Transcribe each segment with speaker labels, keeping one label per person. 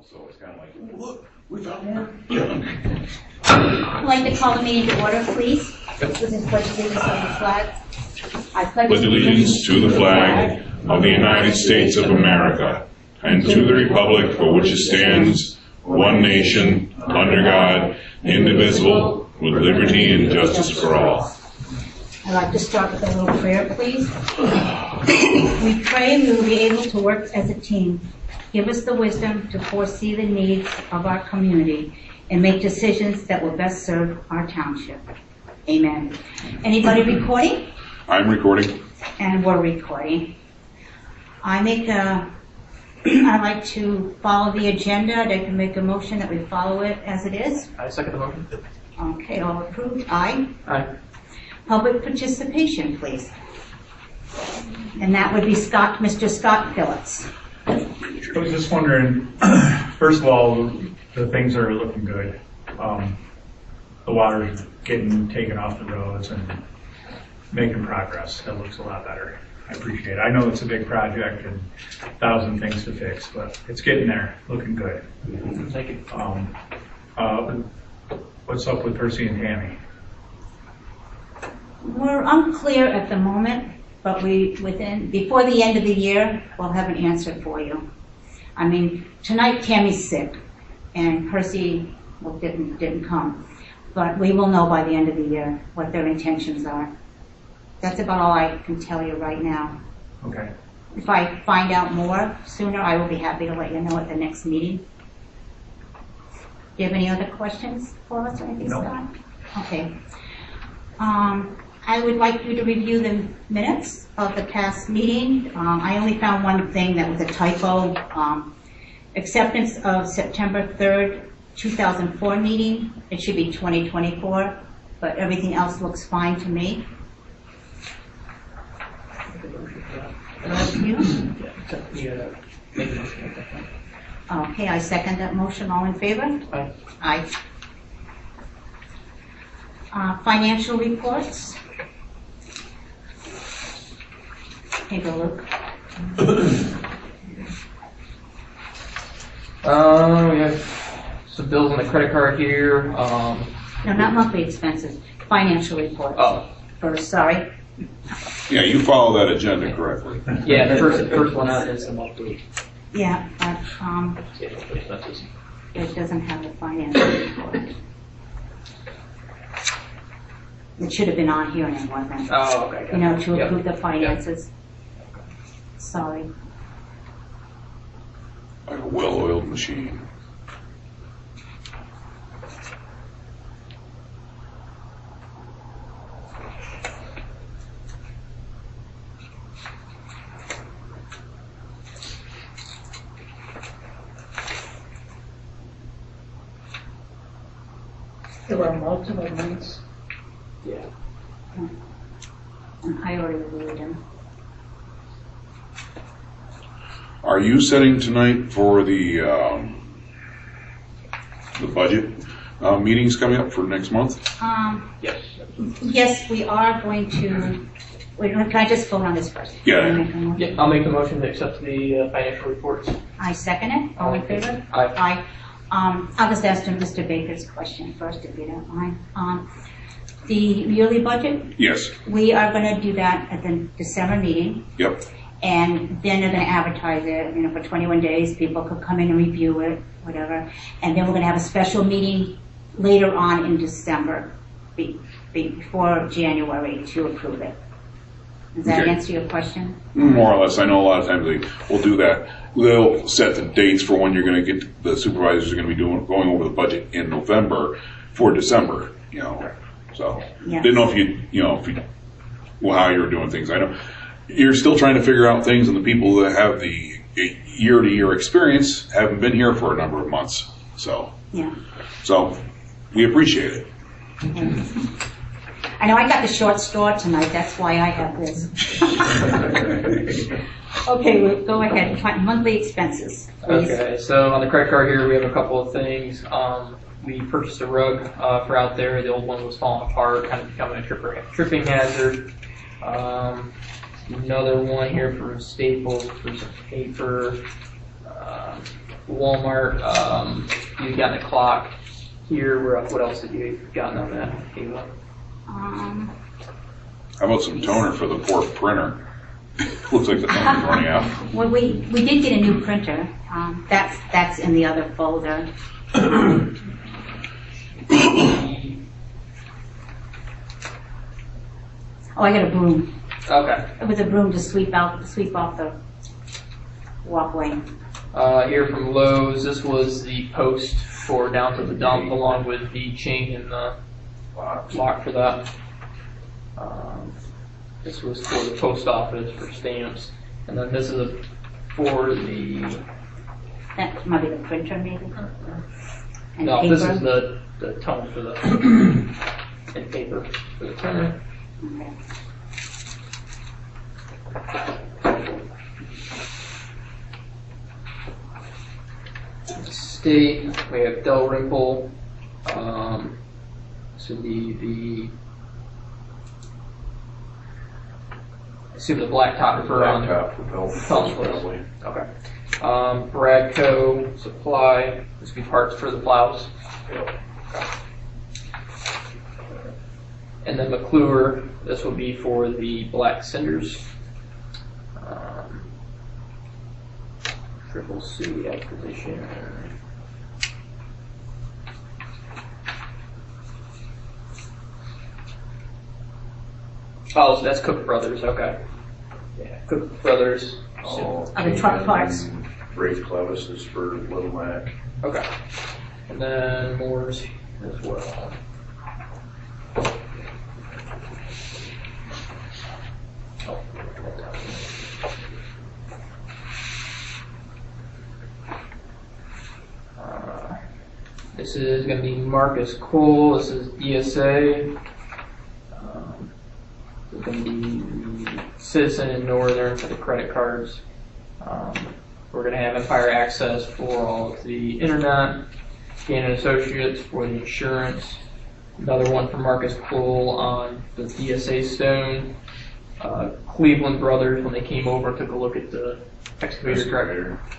Speaker 1: so it's kind of like, ooh, look, we found more.
Speaker 2: I'd like to call the meeting to order, please. This is pledge allegiance of the flag. I pledge
Speaker 3: allegiance to the flag of the United States of America and to the republic for which it stands, one nation, under God, indivisible, with liberty and justice for all.
Speaker 2: I'd like to start with a little prayer, please. We pray we will be able to work as a team. Give us the wisdom to foresee the needs of our community and make decisions that will best serve our township. Amen. Anybody recording?
Speaker 3: I'm recording.
Speaker 2: And we're recording. I'd like to follow the agenda. I'd like to make a motion that we follow it as it is.
Speaker 4: I second the motion.
Speaker 2: Okay, all approved? Aye.
Speaker 4: Aye.
Speaker 2: Public participation, please. And that would be Mr. Scott Phillips.
Speaker 5: I was just wondering, first of all, the things are looking good. The water's getting taken off the roads and making progress. That looks a lot better. I appreciate it. I know it's a big project and 1,000 things to fix, but it's getting there, looking good.
Speaker 4: Thank you.
Speaker 5: What's up with Percy and Tammy?
Speaker 2: We're unclear at the moment, but before the end of the year, we'll have an answer for you. I mean, tonight Tammy's sick, and Percy didn't come, but we will know by the end of the year what their intentions are. That's about all I can tell you right now.
Speaker 5: Okay.
Speaker 2: If I find out more sooner, I will be happy to let you know at the next meeting. Do you have any other questions for us or anything,
Speaker 5: No.
Speaker 2: Scott? Okay. I would like you to review the minutes of the past meeting. I only found one thing that was a typo. Acceptance of September 3rd, 2004 meeting. It should be 2024, but everything else looks fine to me. Okay, I second that motion. All in favor?
Speaker 4: Aye.
Speaker 2: Aye. Financial reports. Here you go, Luke.
Speaker 4: We have some bills on the credit card here.
Speaker 2: No, not monthly expenses. Financial reports.
Speaker 4: Oh.
Speaker 2: First, sorry.
Speaker 3: Yeah, you follow that agenda correctly.
Speaker 4: Yeah, the first one out is the monthly.
Speaker 2: Yeah, but
Speaker 4: Expenses.
Speaker 2: it doesn't have the financial report. It should have been on here and it wasn't.
Speaker 4: Oh, okay.
Speaker 2: You know, to
Speaker 4: Yep.
Speaker 2: approve the finances. Sorry.
Speaker 3: Like a well-oiled machine.
Speaker 6: There were multiple ones.
Speaker 4: Yeah.
Speaker 2: I already reviewed them.
Speaker 3: Are you setting tonight for the budget meetings coming up for next month?
Speaker 4: Yes.
Speaker 2: Yes, we are going to. Wait, can I just vote on this first?
Speaker 3: Yeah.
Speaker 2: Can I make a motion?
Speaker 4: Yeah, I'll make the motion to accept the financial reports.
Speaker 2: I second it. All in favor?
Speaker 4: Aye.
Speaker 2: I'll just ask Mr. Baker's question first, if you don't mind. The yearly budget,
Speaker 3: Yes.
Speaker 2: we are going to do that at the December meeting,
Speaker 3: Yep.
Speaker 2: and then they're going to advertise it, for 21 days. People could come in and review it, whatever. And then we're going to have a special meeting later on in December, before January, to approve it. Does that
Speaker 3: Okay.
Speaker 2: answer your question?
Speaker 3: More or less. I know a lot of times they will do that. They'll set the dates for when you're going to get, the supervisors are going to be going over the budget in November for December, So,
Speaker 2: Yeah.
Speaker 3: didn't know how you were doing things. I know you're still trying to figure out things, and the people that have the year-to-year experience haven't been here for a number of months. So we appreciate it.
Speaker 2: I know I got the short straw tonight, that's why I have this. Okay, we'll go ahead. Monthly expenses, please.
Speaker 4: Okay, so on the credit card here, we have a couple of things. We purchased a rug for out there. The old one was falling apart, kind of becoming a tripping hazard. Another one here from Staples for some paper. Walmart, you've gotten a clock here. What else have you gotten on that, Ava?
Speaker 3: How about some toner for the poor printer? Looks like the toner's running out.
Speaker 2: Well, we did get a new printer. That's in the other folder. Oh, I got a broom.
Speaker 4: Okay.
Speaker 2: It was a broom to sweep off the walkway.
Speaker 4: Here from Lowe's, this was the post for down to the dump, along with the chain and the lock for that. This was for the post office for stamps, and then this is for the.
Speaker 2: That might be the printer, maybe. And
Speaker 4: No,
Speaker 2: paper.
Speaker 4: this is the tone for the and paper for the printer.
Speaker 2: Okay.
Speaker 4: State, we have Dalrymple. So the I assume the blacktop refer on Pelton
Speaker 1: Probably.
Speaker 4: Okay. Bradco Supply. This would be parts for the plows. And then McClure. This will be for the black cinders. Triple C acquisition. Oh, so that's Cook Brothers. Okay. Yeah, Cook Brothers.
Speaker 2: Other truck parts.
Speaker 1: Race clevises for Little Mac.
Speaker 4: Okay. And then Moore's as well. Oh. This is going to be Marcus Cole. This is ESA. It's going to be Citizen and Northern for the credit cards. We're going to have Empire Access for all of the internet. Gannon Associates for the insurance. Another one for Marcus Cole on the DSA stone. Cleveland Brothers, when they came over, took a look at the excavator truck.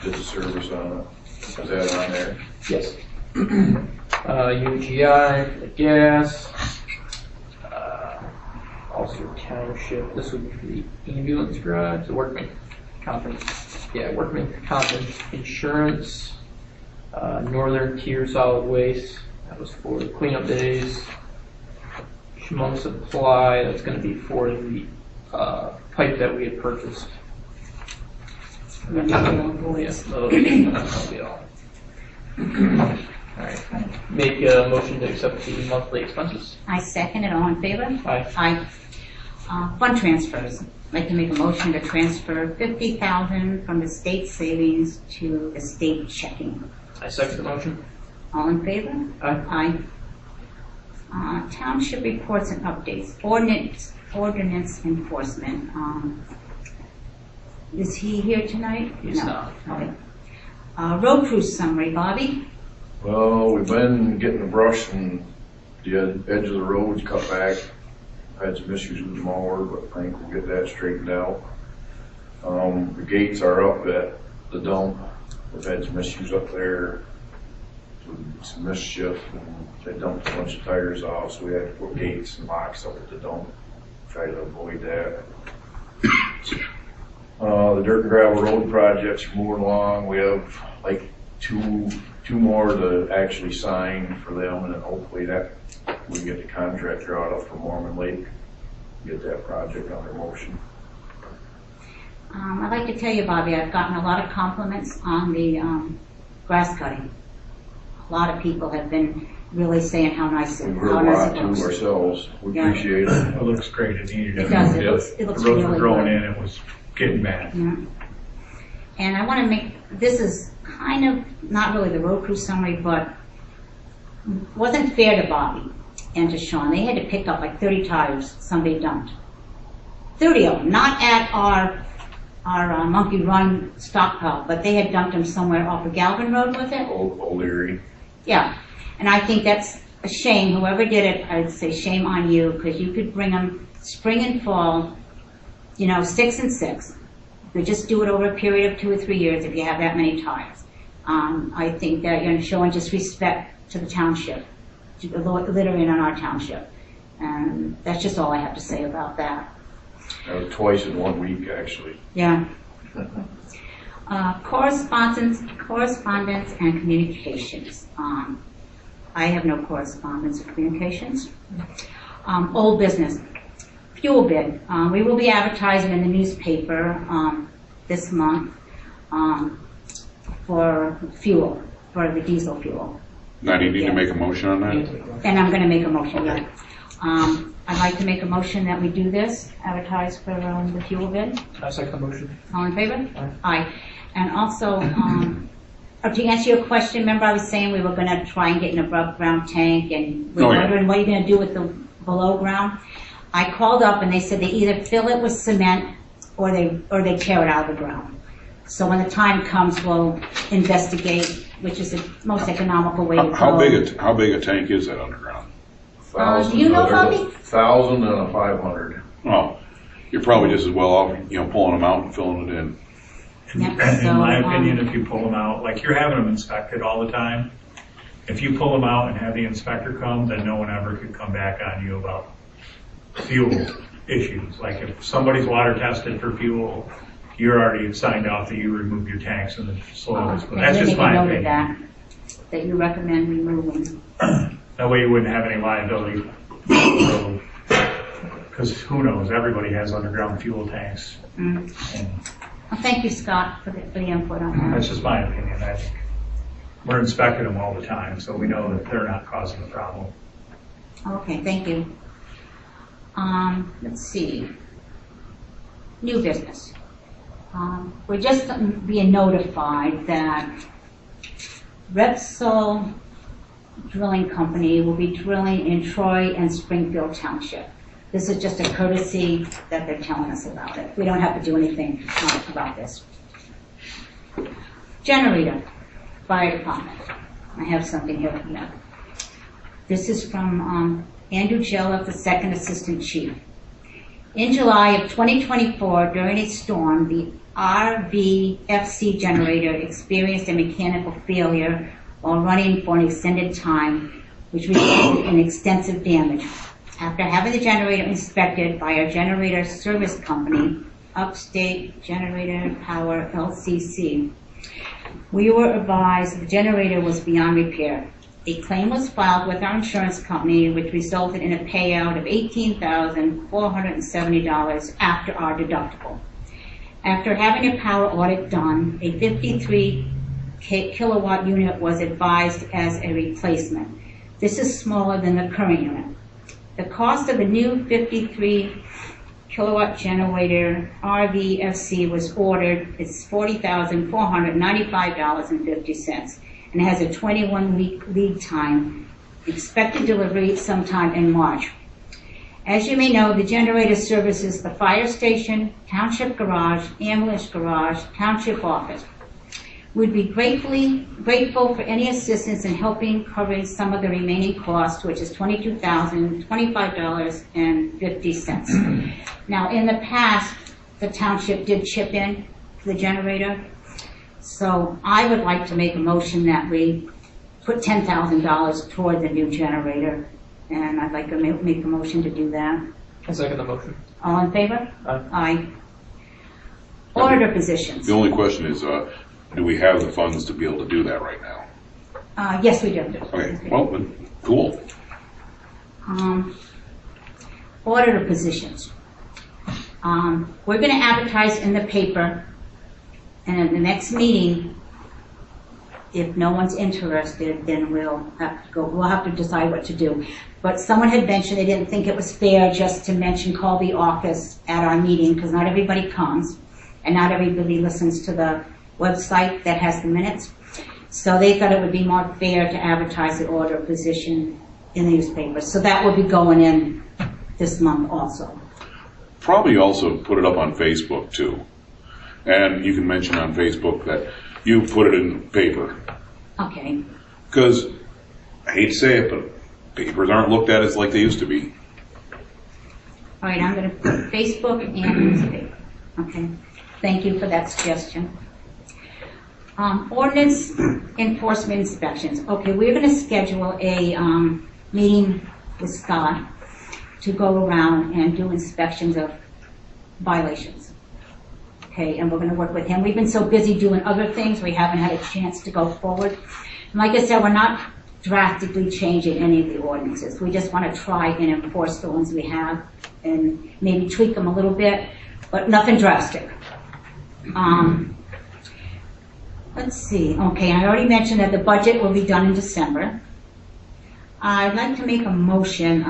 Speaker 1: Did the service on it. Is that on there?
Speaker 4: Yes. UGI for the gas. Ulster Township. This would be the ambulance garage. The workman conference. Yeah, workman conference insurance. Northern Tier Solid Waste. That was for the cleanup days. Shimon Supply. That's going to be for the pipe that we had purchased. Yes, that'll be all. All right. Make a motion to accept the monthly expenses.
Speaker 2: I second it. All in favor?
Speaker 4: Aye.
Speaker 2: Aye. Fund transfers. I'd like to make a motion to transfer $50,000 from the state savings to the state checking.
Speaker 4: I second the motion.
Speaker 2: All in favor?
Speaker 4: Aye.
Speaker 2: Aye. Township reports and updates. Ordinance enforcement. Is he here tonight?
Speaker 4: He's
Speaker 2: No.
Speaker 4: not.
Speaker 2: Okay. Road crew summary, Bobby.
Speaker 1: Well, we've been getting the brush and the edge of the roads cut back. Had some issues with the mower, but I think we'll get that straightened out. The gates are up at the dump. We've had some issues up there, some mischief, and they dumped a bunch of tires off, so we had to put gates and locks up at the dump. Try to avoid that. The dirt and gravel road projects are moving along. We have like two more to actually sign for them, and then hopefully that we can get the contract drawn up for Mormon Lake, get that project under motion.
Speaker 2: I'd like to tell you, Bobby, I've gotten a lot of compliments on the grass cutting. A lot of people have been really saying how nice
Speaker 1: We've
Speaker 2: it
Speaker 1: heard a lot
Speaker 2: looks.
Speaker 1: too ourselves. We
Speaker 2: Yeah.
Speaker 1: appreciate it.
Speaker 5: It looks great. It needed it.
Speaker 2: It does. It
Speaker 5: Yep.
Speaker 2: looks
Speaker 5: The roads
Speaker 2: really
Speaker 5: were growing
Speaker 2: good.
Speaker 5: in. It was getting bad.
Speaker 2: Yeah. And I want to make, this is kind of not really the road crew summary, but wasn't fair to Bobby and to Sean. They had to pick up like 30 tires somebody dumped. 30 of them, not at our Monkey Run stockpile, but they had dumped them somewhere off of Galvin Road, was it?
Speaker 1: Old Erie.
Speaker 2: Yeah. And I think that's a shame. Whoever did it, I'd say shame on you, because you could bring them spring and fall, 6 and 6. You could just do it over a period of 2 or 3 years if you have that many tires. I think that you're showing just respect to the township, to the littering on our township. And that's just all I have to say about that.
Speaker 1: Twice in 1 week, actually.
Speaker 2: Yeah. Correspondence and communications. I have no correspondence or communications. Old business. Fuel bid. We will be advertising in the newspaper this month for fuel, for the diesel fuel.
Speaker 3: Now, do you need to make a motion on that?
Speaker 2: And I'm going to make a motion, yeah. I'd like to make a motion that we do this, advertise for the fuel bid.
Speaker 4: I second the motion.
Speaker 2: All in favor?
Speaker 4: Aye.
Speaker 2: Aye. And also, to answer your question, remember I was saying we were going to try and get an above ground tank, and we were wondering what you're going to do with the below ground. I called up and they said they either fill it with cement or they tear it out of the ground. So when the time comes, we'll investigate which is the most economical way to go.
Speaker 3: How big a tank is that underground?
Speaker 1: 1,000.
Speaker 2: Do you know,
Speaker 1: There's
Speaker 2: Bobby?
Speaker 1: 1,000 and a 500.
Speaker 3: Oh, you're probably just as well off, pulling them out and filling it in.
Speaker 2: Yeah,
Speaker 5: In my opinion, if you pull them out, like you're having them inspected all the time, if you pull them out and have the inspector come, then no one ever could come back on you about fuel issues. Like if somebody's water tested for fuel, you're already signed off that you remove your tanks and the soil is. But that's just my opinion.
Speaker 2: That you recommend removing.
Speaker 5: That way you wouldn't have any liability. Because who knows, everybody has underground fuel tanks. And
Speaker 2: Well, thank you, Scott, for the input on that.
Speaker 5: that's just my opinion. I think we're inspecting them all the time, so we know that they're not causing a problem.
Speaker 2: Okay, thank you. Let's see. New business. We're just being notified that Repsol Drilling Company will be drilling in Troy and Springfield Township. This is just a courtesy that they're telling us about it. We don't have to do anything about this. Generator, fire department. I have something here from them. This is from Andrew Jelliffe, the second assistant chief. In July of 2024, during a storm, the RVFC generator experienced a mechanical failure while running for an extended time, which resulted in extensive damage. After having the generator inspected by our generator service company, Upstate Generator Power LCC, we were advised the generator was beyond repair. A claim was filed with our insurance company, which resulted in a payout of $18,470 after our deductible. After having a power audit done, a 53 kilowatt unit was advised as a replacement. This is smaller than the current unit. The cost of the new 53 kilowatt generator RVFC was ordered. It's $40,495.50, and it has a 21-week lead time. Expected delivery sometime in March. As you may know, the generator services the fire station, township garage, ambulance garage, township office. We'd be grateful for any assistance in helping covering some of the remaining costs, which is $22,025.50. Now, in the past, the township did chip in for the generator, so I would like to make a motion that we put $10,000 toward the new generator, and I'd like to make a motion to do that.
Speaker 4: I second the motion.
Speaker 2: All in favor?
Speaker 4: Aye.
Speaker 2: Aye. Auditor positions.
Speaker 3: The only question is, do we have the funds to be able to do that right now?
Speaker 2: Yes, we do.
Speaker 3: Okay, well, then, cool.
Speaker 2: Auditor positions. We're going to advertise in the paper, and at the next meeting, if no one's interested, then we'll have to decide what to do. But someone had mentioned they didn't think it was fair just to call the office at our meeting, because not everybody comes, and not everybody listens to the website that has the minutes. So they thought it would be more fair to advertise the auditor position in the newspaper. So that will be going in this month also.
Speaker 3: Probably also put it up on Facebook too. And you can mention on Facebook that you put it in paper.
Speaker 2: Okay.
Speaker 3: Because, I hate to say it, but papers aren't looked at as like they used to be.
Speaker 2: All right, I'm going to put Facebook and newspaper. Okay. Thank you for that suggestion. Ordinance enforcement inspections. Okay, we're gonna schedule a, meeting with Scott to go around and do inspections of violations. Okay, and we're gonna work with him. We've been so busy doing other things, we haven't had a chance to go forward. And like I said, we're not drastically changing any of the ordinances. We just wanna try and enforce the ones we have and maybe tweak them a little bit, but nothing drastic. Let's see, okay, I already mentioned that the budget will be done in December. I'd like to make a motion,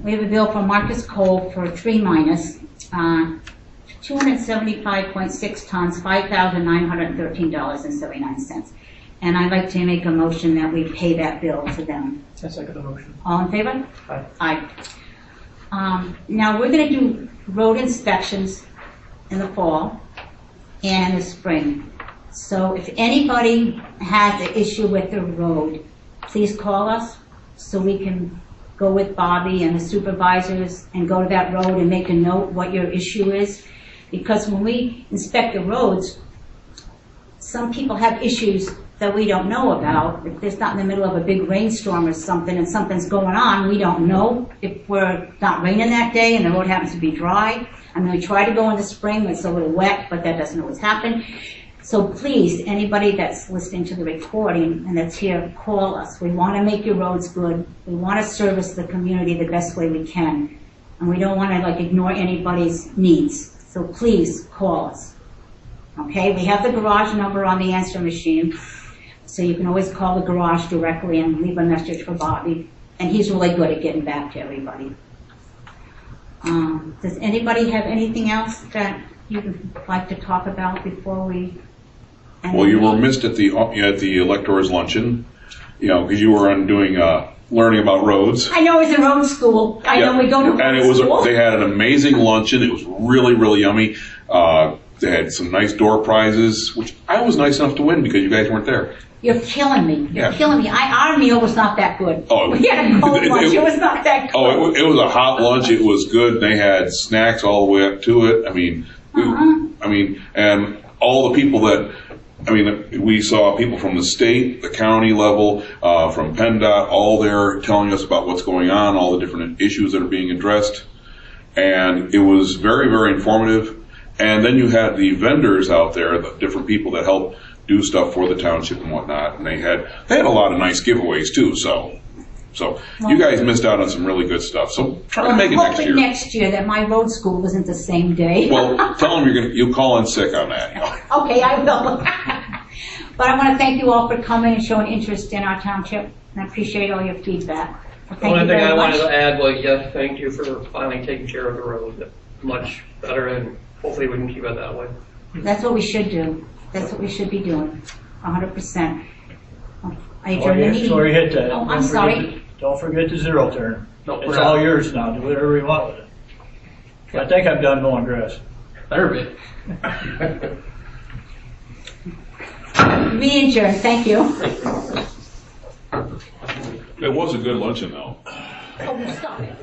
Speaker 2: we have a bill from Marcus Cole for 3 minus, 275.6 tons, $5,913.79. And I'd like to make a motion that we pay that bill to them.
Speaker 4: I second the motion.
Speaker 2: All in favor?
Speaker 4: Aye.
Speaker 2: Aye. Now, we're gonna do road inspections in the fall and in the spring. So if anybody has an issue with the road, please call us so we can go with Bobby and the supervisors and go to that road and make a note what your issue is. Because when we inspect the roads, some people have issues that we don't know about. If it's not in the middle of a big rainstorm or something and something's going on, we don't know if we're not raining that day and the road happens to be dry. I mean, we try to go in the spring when it's a little wet, but that doesn't always happen. So please, anybody that's listening to the recording and that's here, call us. We want to make your roads good. We want to service the community the best way we can. And we don't want to ignore anybody's needs. So please call us. Okay, we have the garage number on the answer machine. So you can always call the garage directly and leave a message for Bobby. And he's really good at getting back to everybody. Does anybody have anything else that you would like to talk about before we end?
Speaker 3: Well, you were missed at the electors luncheon, because you were on doing learning about roads.
Speaker 2: I know it's a road school. I know we go to road
Speaker 3: and they had an amazing luncheon. It was really, really yummy. They had some nice door prizes, which I was nice enough to win because you guys weren't there.
Speaker 2: You're killing me. You're killing me. Our meal was not that good.
Speaker 3: Oh,
Speaker 2: we had a cold lunch. It was not that good.
Speaker 3: Oh, it was a hot lunch. It was good. They had snacks all the way up to it. I mean, and all the people we saw people from the state, the county level, from PennDOT, all there telling us about what's going on, all the different issues that are being addressed. And it was very, very informative. And then you had the vendors out there, the different people that help do stuff for the township and whatnot. And they had a lot of nice giveaways too. So you guys missed out on some really good stuff. So try to make it next year.
Speaker 2: Next year that my road school wasn't the same day.
Speaker 3: Well, tell them you'll call in sick on that.
Speaker 2: Okay, I will. But I want to thank you all for coming and showing interest in our township. And I appreciate all your feedback.
Speaker 4: The only thing I wanted to add was, yes, thank you for finally taking care of the road. Much better, and hopefully we can keep it that way.
Speaker 2: That's what we should do. That's what we should be doing, 100%. I adjourn the meeting.
Speaker 6: Before you hit that,
Speaker 2: Oh, I'm sorry.
Speaker 6: Don't forget the zero turn.
Speaker 4: No,
Speaker 6: It's all yours now. Do whatever you want with it. I think I'm done mowing grass.
Speaker 4: Better be.
Speaker 2: Meeting adjourned. Thank you.
Speaker 3: It was a good luncheon though.
Speaker 2: Oh, stop it.